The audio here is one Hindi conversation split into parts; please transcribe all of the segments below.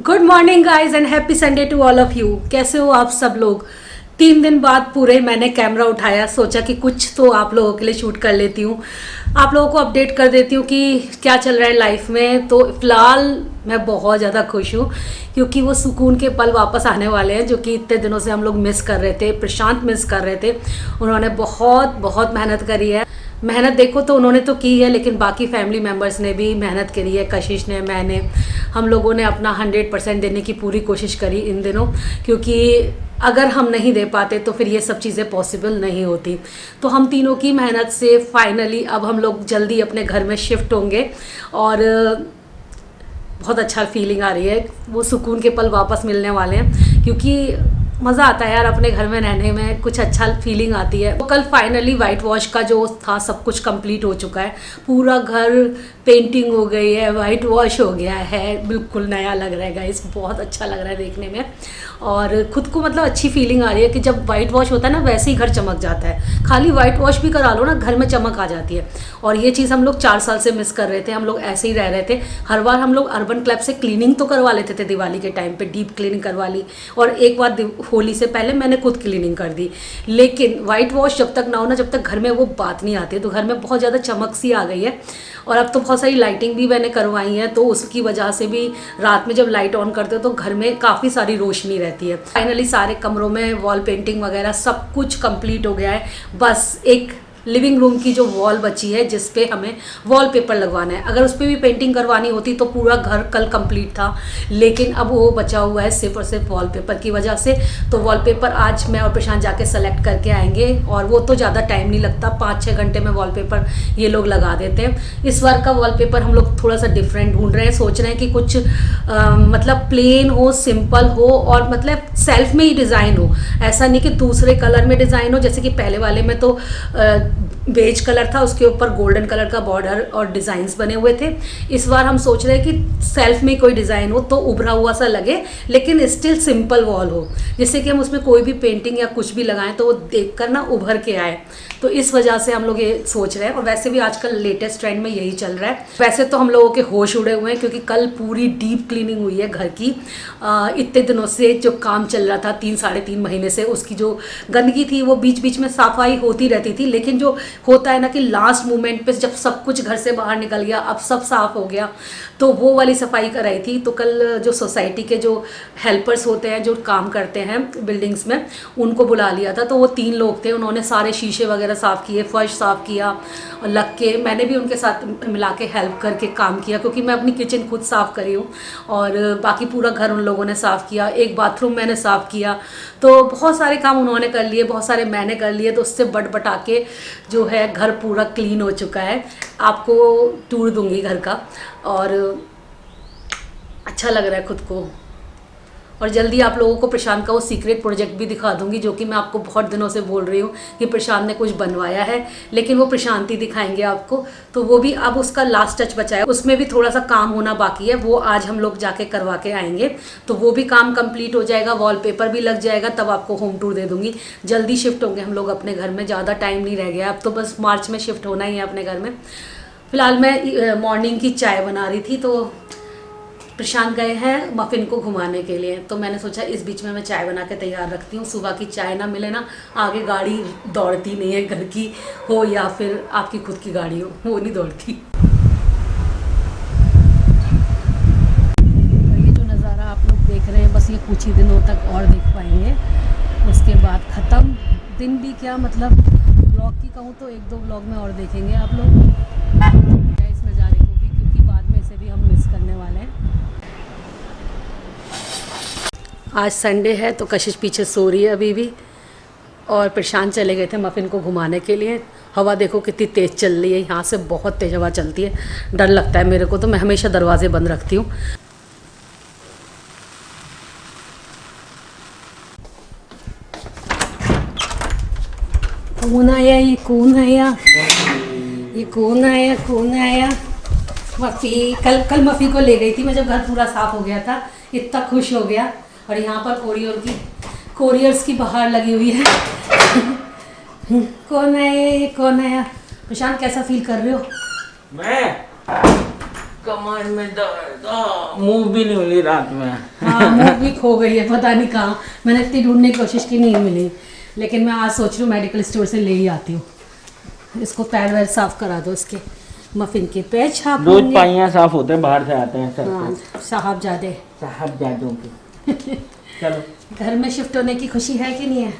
Good morning guys and happy Sunday to all of you. कैसे हो आप सब लोग। 3 दिन बाद पूरे मैंने कैमरा उठाया, सोचा कि कुछ तो आप लोगों के लिए शूट कर लेती हूँ, आप लोगों को अपडेट कर देती हूँ कि क्या चल रहा है लाइफ में। तो फिलहाल मैं बहुत ज़्यादा खुश हूँ क्योंकि वो सुकून के पल वापस आने वाले हैं जो कि इतने दिनों से हम लोग मिस कर रहे थे। प्रशांत मिस कर रहे थे, उन्होंने बहुत बहुत मेहनत करी है। मेहनत देखो तो उन्होंने तो की है, लेकिन बाकी फैमिली मेम्बर्स ने भी मेहनत करी है। कशिश ने, मैंने, हम लोगों ने अपना 100% देने की पूरी कोशिश करी इन दिनों, क्योंकि अगर हम नहीं दे पाते तो फिर ये सब चीज़ें पॉसिबल नहीं होती। तो हम तीनों की मेहनत से फाइनली अब हम लोग जल्दी अपने घर में शिफ्ट होंगे और बहुत अच्छा फीलिंग आ रही है। वो सुकून के पल वापस मिलने वाले हैं क्योंकि मज़ा आता है यार अपने घर में रहने में, कुछ अच्छा फीलिंग आती है। तो कल फाइनली वाइट वॉश का जो था सब कुछ कंप्लीट हो चुका है, पूरा घर पेंटिंग हो गई है, वाइट वॉश हो गया है, बिल्कुल नया लग रहा है गाइस, बहुत अच्छा लग रहा है देखने में। और खुद को मतलब अच्छी फीलिंग आ रही है कि जब वाइट वॉश होता है ना वैसे ही घर चमक जाता है। खाली वाइट वॉश भी करा लो ना, घर में चमक आ जाती है। और ये चीज़ हम लोग 4 साल से मिस कर रहे थे। हम लोग ऐसे ही रह रहे थे, हर बार हम लोग अर्बन क्लब से क्लीनिंग तो करवा लेते थे, दिवाली के टाइम पे डीप क्लीनिंग करवा ली, और एक बार होली से पहले मैंने खुद क्लीनिंग कर दी। लेकिन वाइट वॉश जब तक ना हो ना, जब तक घर में वो बात नहीं आती, तो घर में बहुत ज़्यादा चमक सी आ गई है। और अब तो बहुत सारी लाइटिंग भी मैंने करवाई है, तो उसकी वजह से भी रात में जब लाइट ऑन करते हो तो घर में काफ़ी सारी रोशनी रहती है। फाइनली सारे कमरों में वॉल पेंटिंग वगैरह सब कुछ कंप्लीट हो गया है। बस एक लिविंग रूम की जो वॉल बची है जिस पे हमें वॉलपेपर लगवाना है, अगर उस पर भी पेंटिंग करवानी होती तो पूरा घर कल कंप्लीट था, लेकिन अब वो बचा हुआ है सिर्फ और सिर्फ वॉलपेपर की वजह से। तो वॉलपेपर आज मैं और प्रशांत जाके सेलेक्ट करके आएंगे, और वो तो ज़्यादा टाइम नहीं लगता, 5-6 घंटे में वॉलपेपर ये लोग लगा देते हैं। इस बार का वॉलपेपर हम लोग थोड़ा सा डिफरेंट ढूंढ रहे हैं, सोच रहे हैं कि कुछ मतलब प्लेन हो, सिंपल हो, और मतलब सेल्फ में ही डिज़ाइन हो, ऐसा नहीं कि दूसरे कलर में डिज़ाइन हो। जैसे कि पहले वाले में तो बेज कलर था, उसके ऊपर गोल्डन कलर का बॉर्डर और डिज़ाइंस बने हुए थे। इस बार हम सोच रहे हैं कि सेल्फ में कोई डिज़ाइन हो तो उभरा हुआ सा लगे, लेकिन स्टिल सिंपल वॉल हो, जिससे कि हम उसमें कोई भी पेंटिंग या कुछ भी लगाएं तो वो देखकर ना उभर के आए। तो इस वजह से हम लोग ये सोच रहे हैं, और वैसे भी आजकल लेटेस्ट ट्रेंड में यही चल रहा है। वैसे तो हम लोगों के होश उड़े हुए हैं क्योंकि कल पूरी डीप क्लीनिंग हुई है घर की। इतने दिनों से जो काम चल रहा था 3-3.5 महीने से, उसकी जो गंदगी थी वो बीच बीच में सफाई होती रहती थी, लेकिन जो होता है ना कि लास्ट मोमेंट पे जब सब कुछ घर से बाहर निकल गया, अब सब साफ हो गया, तो वो वाली सफाई कराई थी। तो कल जो सोसाइटी के जो हेल्पर्स होते हैं जो काम करते हैं बिल्डिंग्स में, उनको बुला लिया था। तो वो 3 लोग थे, उन्होंने सारे शीशे वगैरह साफ़ किए, फर्श साफ़ किया, और लग के मैंने भी उनके साथ मिला के हेल्प करके काम किया, क्योंकि मैं अपनी किचन खुद साफ़ करी हूँ, और बाकी पूरा घर उन लोगों ने साफ़ किया। एक बाथरूम मैंने साफ़ किया। तो बहुत सारे काम उन्होंने कर लिए, बहुत सारे मैंने कर लिए। तो उससे बटा के जो है घर पूरा क्लीन हो चुका है। आपको टूर दूंगी घर का, और अच्छा लग रहा है खुद को। और जल्दी आप लोगों को प्रशांत का वो सीक्रेट प्रोजेक्ट भी दिखा दूंगी, जो कि मैं आपको बहुत दिनों से बोल रही हूँ कि प्रशांत ने कुछ बनवाया है, लेकिन वो प्रशांत ही दिखाएंगे आपको। तो वो भी अब उसका लास्ट टच बचा है, उसमें भी थोड़ा सा काम होना बाकी है, वो आज हम लोग जाके करवा के आएंगे। तो वो भी काम कंप्लीट हो जाएगा, वॉलपेपर भी लग जाएगा, तब आपको होम टूर दे दूंगी। जल्दी शिफ्ट होंगे हम लोग अपने घर में, ज़्यादा टाइम नहीं रह गया, अब तो बस मार्च में शिफ्ट होना ही है अपने घर में। फिलहाल मैं मॉर्निंग की चाय बना रही थी, तो प्रशांत गए हैं मफिन को घुमाने के लिए, तो मैंने सोचा इस बीच में मैं चाय बना के तैयार रखती हूँ। सुबह की चाय ना मिले ना, आगे गाड़ी दौड़ती नहीं है, घर की हो या फिर आपकी खुद की गाड़ी हो, वो नहीं दौड़ती। ये जो नज़ारा आप लोग देख रहे हैं, बस ये कुछ ही दिनों तक और देख पाएंगे, उसके बाद ख़त्म। दिन भी क्या मतलब, ब्लॉग की कहूँ तो 1-2 ब्लॉग में और देखेंगे आप लोग इस नज़ारे को भी, क्योंकि बाद में इसे भी हम मिस करने वाले हैं। आज संडे है तो कशिश पीछे सो रही है अभी भी, और प्रशांत चले गए थे मफिन को घुमाने के लिए। हवा देखो कितनी तेज़ चल रही है, यहाँ से बहुत तेज़ हवा चलती है, डर लगता है मेरे को, तो मैं हमेशा दरवाजे बंद रखती हूँ। कौन आया, ये कौन आया, ये कौन आया, कौन आया? मफ़ी कल मफ़ी को ले गई थी मैं, जब घर पूरा साफ़ हो गया था, इतना खुश हो गया। और यहाँ पर कोरियर्स की बाहर लगी हुई है। कौन आया, ये कौन आया? प्रशांत कैसा फील कर रहे हो? मैं कमर में दर्द, मूव भी नहीं मिली रात में। हाँ मुँह भी खो गई है, पता नहीं कहाँ। मैंने इतनी ढूंढने की कोशिश की, नहीं मिली। लेकिन मैं आज सोच रही हूँ मेडिकल स्टोर से ले ही आती हूँ। इसको पैर वैर साफ करा दो इसके, मफिन के पैर छाप। रोज पाइयाँ साफ होते हैं, बाहर से आते हैं सर। हाँ साहबजादे की। चलो घर में शिफ्ट होने की खुशी है कि नहीं है?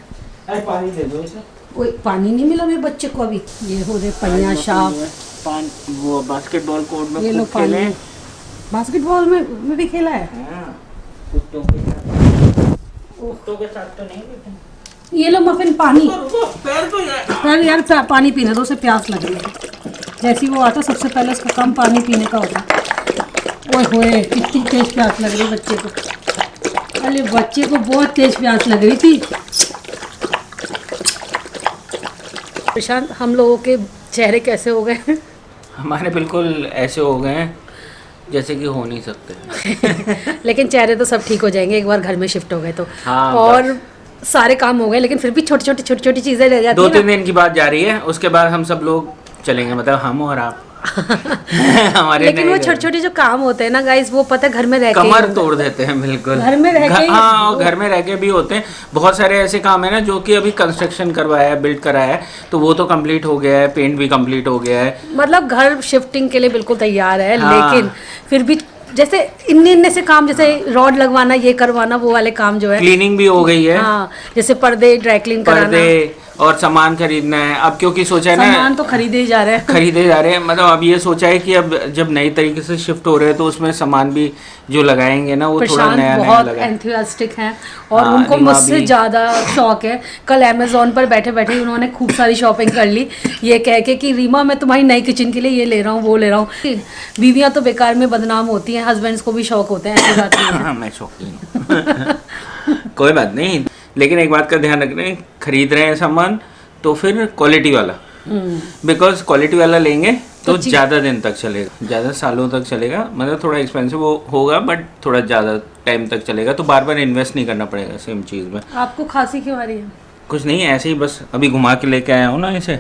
अरे पानी दे दो इसे। कोई पानी नहीं मिला मेरे बच्चे को अभी। ये हो रहे पहिया साफ। वो बास्केटबॉल कोर्ट में ये लो खूब खेले। बास्केटबॉल में भी खेला है। हाँ, कुत्तों के साथ तो नहीं लेकिन। ये लो मफिन पानी। पैर तो यार पानी पीने दो, उसे प्यास लग रही है। जैसे वो आता सबसे पहले उसको कम पानी पीने का होता। ओए होए कितनी तेज प्यास लग रही बच्चे को। अरे बच्चे को बहुत तेज प्यास लग रही थी। प्रशांत, हम लोगों के चेहरे कैसे हो गए? हमारे बिल्कुल ऐसे हो गए हैं जैसे कि हो नहीं सकते। लेकिन चेहरे तो सब ठीक हो जाएंगे एक बार घर में शिफ्ट हो गए तो। हाँ, और सारे काम हो गए, लेकिन फिर भी छोटी छोटी चीजें रह जाती है। 2-3 दिन की बात जा रही है, उसके बाद हम सब लोग चलेंगे, मतलब हम और आप। हमारे लेकिन वो छोटे छोटे जो काम होते हैं ना गाइस, वो पता है घर में रह के कमर तोड़ देते हैं बिल्कुल। घर में रह के हाँ, घर में रह के भी होते हैं। बहुत सारे ऐसे काम है ना जो कि अभी कंस्ट्रक्शन करवाया है, बिल्ड कराया है, तो वो तो कंप्लीट हो गया है, पेंट भी कंप्लीट हो गया है, मतलब घर शिफ्टिंग के लिए बिल्कुल तैयार है। हाँ। लेकिन फिर भी जैसे इन्ने से काम, जैसे रॉड लगवाना, ये करवाना, वो वाले काम जो है, क्लीनिंग भी हो गई है। हाँ, जैसे पर्दे ड्राई क्लीन कराना, पर्दे और सामान खरीदना है अब, क्योंकि सोचा है ना, सामान तो खरीदे ही जा रहे हैं। खरीदे जा रहे हैं। मतलब अब ये सोचा है कि अब जब नई तरीके से शिफ्ट हो रहे हैं तो उसमें सामान भी जो लगाएंगे ना वो थोड़ा नया बहुत लगाए। एंथुसियास्टिक हैं और हाँ, उनको रीमा मुझसे भी। ज़्यादा शौक है। कल अमेज़ोन पर बैठे बैठे उन्होंने खूब सारी शॉपिंग कर ली, ये कह के कि रीमा मैं तुम्हारी नई किचन के लिए ये ले रहा हूँ, वो ले रहा हूँ। बीवियाँ तो बेकार में बदनाम होती हैं, हस्बैंड्स को भी शौक होते हैं, ऐसी बात नहीं है। मैं शौकीन। कोई बात नहीं, लेकिन एक बात का ध्यान रखना, खरीद रहे हैं सामान तो फिर क्वालिटी वाला, बिकॉज क्वालिटी वाला लेंगे तो ज़्यादा दिन तक चलेगा, ज़्यादा सालों तक चलेगा। मतलब थोड़ा एक्सपेंसिव होगा बट थोड़ा ज़्यादा टाइम तक चलेगा, तो बार बार इन्वेस्ट नहीं करना पड़ेगा सेम चीज़ में। आपको खांसी क्यों आ रही है? कुछ नहीं, ऐसे ही बस अभी घुमा के लेके आया हूँ ना इसे।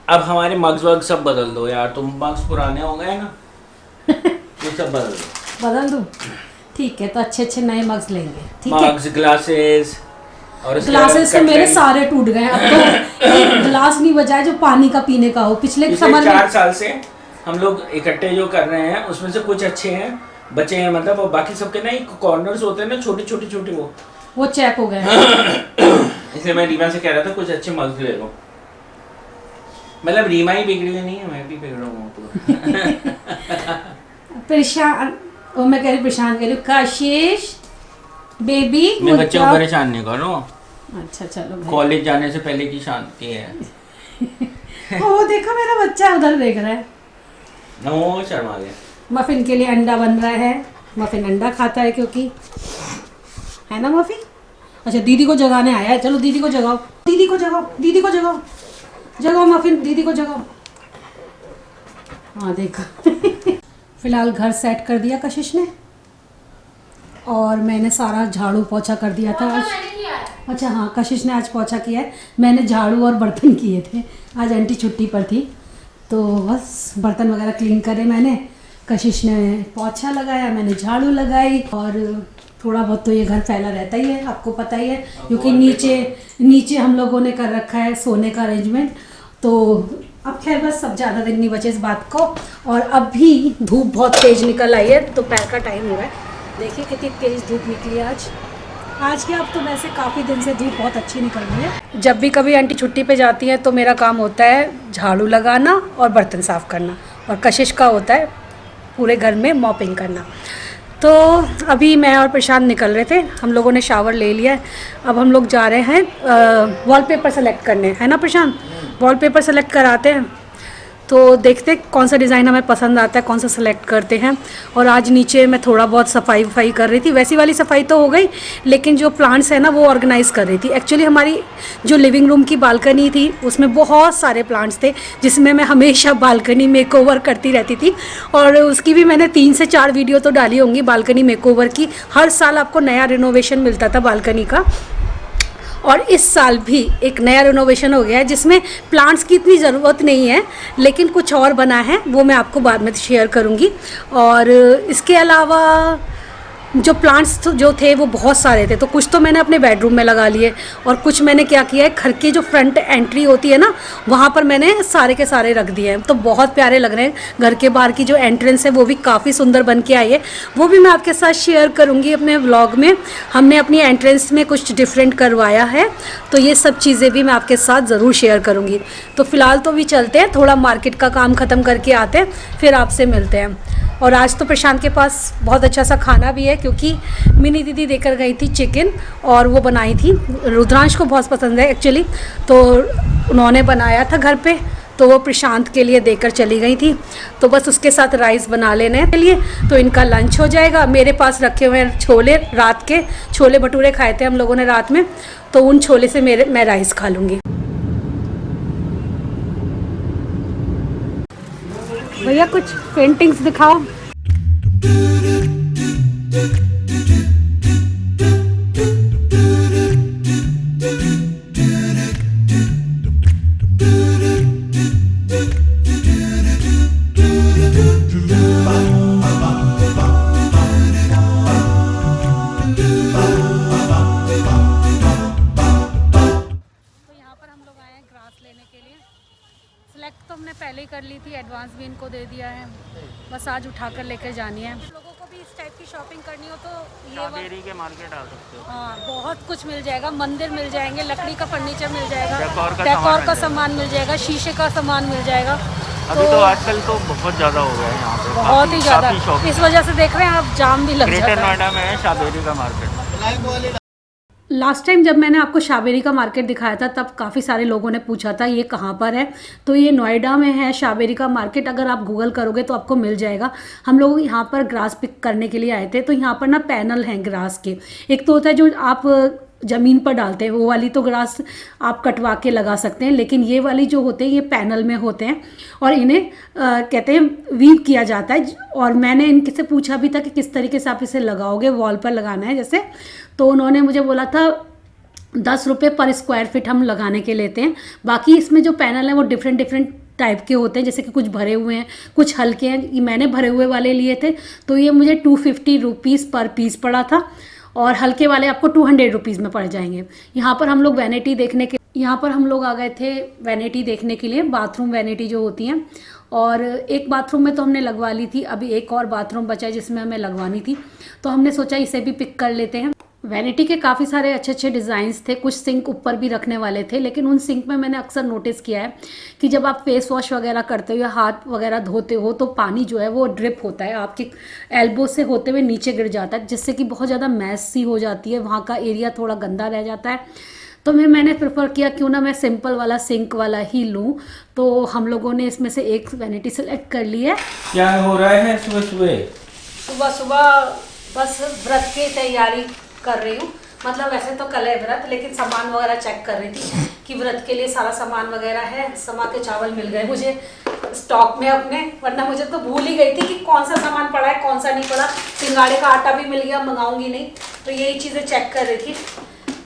अब हमारे मग्स वग्स सब बदल दो यार, तुम मग्स पुराने हो गए ना, ये सब बदल दो। बदल दूँ? ठीक है, तो अच्छे नए मग्स लेंगे। ठीक है, मग्स, ग्लासेस और ग्लासेस तो मेरे सारे टूट गए। अब तो एक ग्लास नहीं बचा है जो पानी का पीने का हो। पिछले समर 4 साल से हम लोग इकट्ठे जो कर रहे हैं उसमें से कुछ अच्छे हैं बचे हैं, मतलब, और बाकी सबके ना एक कॉर्नर्स होते हैं ना छोटे वो चेक हो गए। इसलिए मैं रीमा से कह रहा था कुछ अच्छे मग्स ले लो। मतलब रीमा ही बिगड़ी हुई नहीं है, मैं भी बिगड़ा हूँ। परेशान, और मैं कह रही परेशान कह रही हूँ, काशिश बेबी मैं बच्चे को परेशान नहीं कर रहा हूँ। अच्छा चलो, कॉलेज जाने से पहले की शांति है। वो देखो मेरा बच्चा उधर देख रहा है। नो, शर्मा गया। मफिन के लिए अंडा बन रहा है। मफिन अंडा खाता है क्योंकि, है ना मफिन? अच्छा, दीदी को जगाने आया है। चलो दीदी को जगाओ, दीदी को जगाओ, दीदी को जगाओ, जगाओ मफिन, दीदी को जगाओ। हाँ देखो। फिलहाल घर सेट कर दिया कशिश ने, और मैंने सारा झाड़ू पोछा कर दिया था आज। अच्छा हाँ, कशिश ने आज पोछा किया है, मैंने झाड़ू और बर्तन किए थे। आज आंटी छुट्टी पर थी तो बस बर्तन वगैरह क्लीन करे मैंने। कशिश ने पोछा लगाया, मैंने झाड़ू लगाई, और थोड़ा बहुत तो ये घर फैला रहता ही है, आपको पता ही है, क्योंकि नीचे हम लोगों ने कर रखा है सोने का अरेंजमेंट। तो अब खैर बस सब ज़्यादा दिन नहीं बचे इस बात को। और अभी धूप बहुत तेज़ निकल आई है, दोपहर का टाइम हो रहा है। देखिए कितनी तेज़ धूप निकली आज की। अब तो वैसे काफ़ी दिन से धूप बहुत अच्छी निकल रही है। जब भी कभी आंटी छुट्टी पे जाती है तो मेरा काम होता है झाड़ू लगाना और बर्तन साफ़ करना, और कशिश का होता है पूरे घर में मॉपिंग करना। तो अभी मैं और प्रशांत निकल रहे थे, हम लोगों ने शावर ले लिया है। अब हम लोग जा रहे हैं वॉलपेपर सेलेक्ट करने, है ना प्रशांत? वॉलपेपर सेलेक्ट कराते हैं, तो देखते हैं कौन सा डिज़ाइन हमें पसंद आता है, कौन सा सेलेक्ट करते हैं। और आज नीचे मैं थोड़ा बहुत सफाई कर रही थी। वैसी वाली सफाई तो हो गई, लेकिन जो प्लांट्स है ना वो ऑर्गेनाइज़ कर रही थी। एक्चुअली हमारी जो लिविंग रूम की बालकनी थी उसमें बहुत सारे प्लांट्स थे, जिसमें मैं हमेशा बालकनी मेकओवर करती रहती थी, और उसकी भी मैंने 3 से 4 वीडियो तो डाली होंगी बालकनी मेकओवर की। हर साल आपको नया रिनोवेशन मिलता था बालकनी का। और इस साल भी एक नया रिनोवेशन हो गया है जिसमें प्लांट्स की इतनी ज़रूरत नहीं है, लेकिन कुछ और बना है, वो मैं आपको बाद में शेयर करूँगी। और इसके अलावा जो प्लांट्स जो थे वो बहुत सारे थे, तो कुछ तो मैंने अपने बेडरूम में लगा लिए और कुछ मैंने क्या किया है, घर की जो फ्रंट एंट्री होती है ना, वहाँ पर मैंने सारे के सारे रख दिए हैं। तो बहुत प्यारे लग रहे हैं। घर के बाहर की जो एंट्रेंस है वो भी काफ़ी सुंदर बन के आई है, वो भी मैं आपके साथ शेयर करूँगी अपने व्लॉग में। हमने अपनी एंट्रेंस में कुछ डिफरेंट करवाया है, तो ये सब चीज़ें भी मैं आपके साथ ज़रूर शेयर करूँगी। तो फ़िलहाल तो भी चलते हैं, थोड़ा मार्केट का काम ख़त्म करके आते हैं, फिर आपसे मिलते हैं। और आज तो प्रशांत के पास बहुत अच्छा सा खाना भी है, क्योंकि मिनी दीदी देकर गई थी चिकन, और वो बनाई थी, रुद्रांश को बहुत पसंद है एक्चुअली, तो उन्होंने बनाया था घर पे, तो वो प्रशांत के लिए देकर चली गई थी। तो बस उसके साथ राइस बना लेने के लिए, तो इनका लंच हो जाएगा। मेरे पास रखे हुए हैं छोले, रात के छोले भटूरे खाए थे हम लोगों ने रात में, तो उन छोले से मैं राइस खा लूँगी। भैया कुछ पेंटिंग्स दिखाओ। सेलेक्ट तो हमने पहले ही कर ली थी, एडवांस भी इनको दे दिया है, बस आज उठा कर लेकर जानी है। लोगों को भी इस टाइप की शॉपिंग करनी हो तो ये के मार्केट आ सकते हो। हाँ, बहुत कुछ मिल जाएगा, मंदिर मिल जाएंगे, लकड़ी का फर्नीचर मिल जाएगा, डेकोर का सामान मिल जाएगा, शीशे का सामान मिल जाएगा। अभी तो आजकल तो बहुत ज़्यादा हो गया है यहाँ पे, बहुत ही ज़्यादा। इस वजह से देख रहे हैं आप, जाम भी लग जाता है। ग्रेटर नोएडा में है शाबेरी का मार्केट। लास्ट टाइम जब मैंने आपको शाबेरी का मार्केट दिखाया था, तब काफ़ी सारे लोगों ने पूछा था ये कहाँ पर है, तो ये नोएडा में है शाबेरी का मार्केट। अगर आप गूगल करोगे तो आपको मिल जाएगा। हम लोग यहाँ पर ग्रास पिक करने के लिए आए थे, तो यहाँ पर ना पैनल हैं ग्रास के। एक तो होता है जो आप ज़मीन पर डालते हैं, वो वाली तो ग्रास आप कटवा के लगा सकते हैं, लेकिन ये वाली जो होते हैं ये पैनल में होते हैं, और इन्हें कहते हैं वीव किया जाता है। और मैंने इनसे से पूछा भी था कि किस तरीके से आप इसे लगाओगे, वॉल पर लगाना है जैसे, तो उन्होंने मुझे बोला था 10 रुपये पर स्क्वायर फीट हम लगाने के लेते हैं। बाकी इसमें जो पैनल है वो डिफरेंट टाइप के होते हैं, जैसे कि कुछ भरे हुए हैं, कुछ हल्के हैं। ये मैंने भरे हुए वाले लिए थे, तो ये मुझे 250 रुपीज़ पर पीस पड़ा था, और हल्के वाले आपको 200 रुपीज़ में पड़ जाएंगे। यहाँ पर हम लोग वैनिटी देखने के आ गए थे वैनिटी देखने के लिए, बाथरूम वैनिटी जो होती हैं। और एक बाथरूम में तो हमने लगवा ली थी, अभी एक और बाथरूम बचा है जिसमें हमें लगवानी थी, तो हमने सोचा इसे भी पिक कर लेते हैं। वैनिटी के काफ़ी सारे अच्छे डिज़ाइंस थे, कुछ सिंक ऊपर भी रखने वाले थे, लेकिन उन सिंक में मैंने अक्सर नोटिस किया है कि जब आप फेस वॉश वगैरह करते हो या हाथ वगैरह धोते हो, तो पानी जो है वो ड्रिप होता है, आपके एल्बो से होते हुए नीचे गिर जाता है, जिससे कि बहुत ज़्यादा मैस सी हो जाती है, वहाँ का एरिया थोड़ा गंदा रह जाता है। तो मैंने प्रेफर किया क्यों ना मैं सिंपल वाला सिंक वाला ही लूँ, तो हम लोगों ने इसमें से एक वैनिटी सेलेक्ट कर ली है। क्या हो रहा है सुबह बस व्रत की तैयारी कर रही हूँ। मतलब वैसे तो कल है व्रत, लेकिन सामान वगैरह चेक कर रही थी कि व्रत के लिए सारा सामान वगैरह है। समा के चावल मिल गए मुझे स्टॉक में अपने, वरना मुझे तो भूल ही गई थी कि कौन सा सामान पड़ा है कौन सा नहीं पड़ा। सिंगाड़े का आटा भी मिल गया, मंगाऊंगी नहीं, तो यही चीज़ें चेक कर रही थी।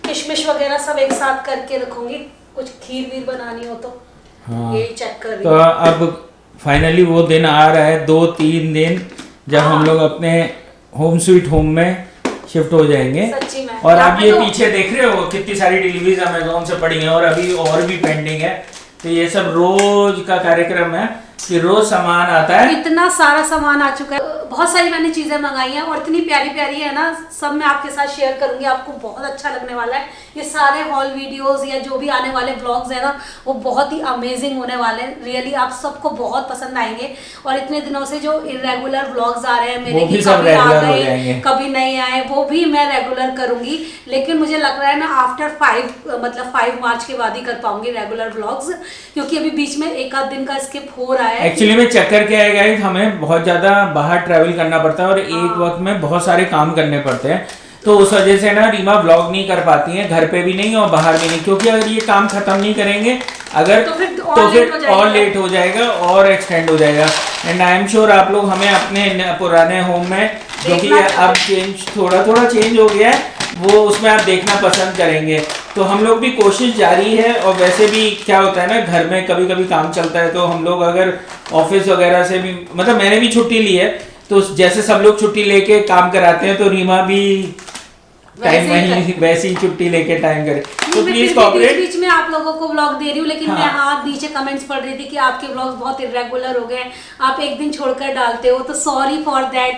किशमिश वगैरह सब एक साथ करके रखूंगी, कुछ खीर वीर बनानी हो तो। हाँ, यही चेक कर रही तो अब फाइनली वो दिन आ रहा है, 2-3 दिन जब हम लोग अपने होम स्वीट होम में शिफ्ट हो जाएंगे। सच्ची में। और आप ये पीछे देख रहे हो कितनी सारी डिलीवरीज अमेज़न से पड़ी हैं, और अभी और भी पेंडिंग है। तो ये सब रोज का कार्यक्रम है कि रोज सामान आता है। इतना सारा सामान आ चुका है, बहुत सारी मैंने चीजें मंगाई हैं और इतनी प्यारी प्यारी है ना, सब मैं आपके साथ शेयर करूंगी, आपको बहुत अच्छा लगने वाला है। ये सारे हॉल वीडियोस या जो भी आने वाले व्लॉग्स है ना, वो बहुत ही अमेजिंग होने वाले हैं। रियली आप सबको बहुत पसंद आएंगे। और इतने दिनों से जो इरेगुलर व्लॉग्स आ रहे हैं मेरे, कि कभी आ गए कभी नहीं आए, वो भी मैं रेगुलर करूंगी। लेकिन मुझे लग रहा है मैं आफ्टर 5 मार्च के बाद ही कर पाऊंगी रेगुलर व्लॉग्स, क्योंकि अभी बीच में एक आध दिन का स्किप हो रहा है। एक्चुअली में चक्कर क्या है गाइस, हमें बहुत ज्यादा बाहर ट्रैवल करना पड़ता है और एक वक्त में बहुत सारे काम करने पड़ते हैं, तो उस वजह से ना रीमा व्लॉग नहीं कर पाती हैं, घर पे भी नहीं और बाहर भी नहीं, क्योंकि अगर ये काम खत्म नहीं करेंगे अगर तो फिर और लेट हो जाएगा और एक्सटेंड हो जाएगा। एंड आई एम श्योर आप लोग हमें अपने पुराने होम में, क्योंकि अब चेंज थोड़ा चेंज हो गया है, वो उसमें आप देखना पसंद करेंगे। तो हम लोग भी कोशिश जारी है। और वैसे भी क्या होता है ना, घर में कभी कभी काम चलता है, तो हम लोग अगर ऑफिस वगैरह से भी, मतलब मैंने भी छुट्टी ली है, तो जैसे सब लोग छुट्टी लेके काम कराते हैं, तो रीमा भी टाइम वैसे ही छुट्टी लेके टाइम करे। तो प्लीज कॉपरेट। बीच में आप लोगों को व्लॉग दे रही हूँ, लेकिन हाँ। मैं नीचे कमेंट्स पढ़ रही थी कि आपके व्लॉग्स बहुत इरेगुलर हो गए, आप एक दिन छोड़कर डालते हो, तो सॉरी फॉर दैट।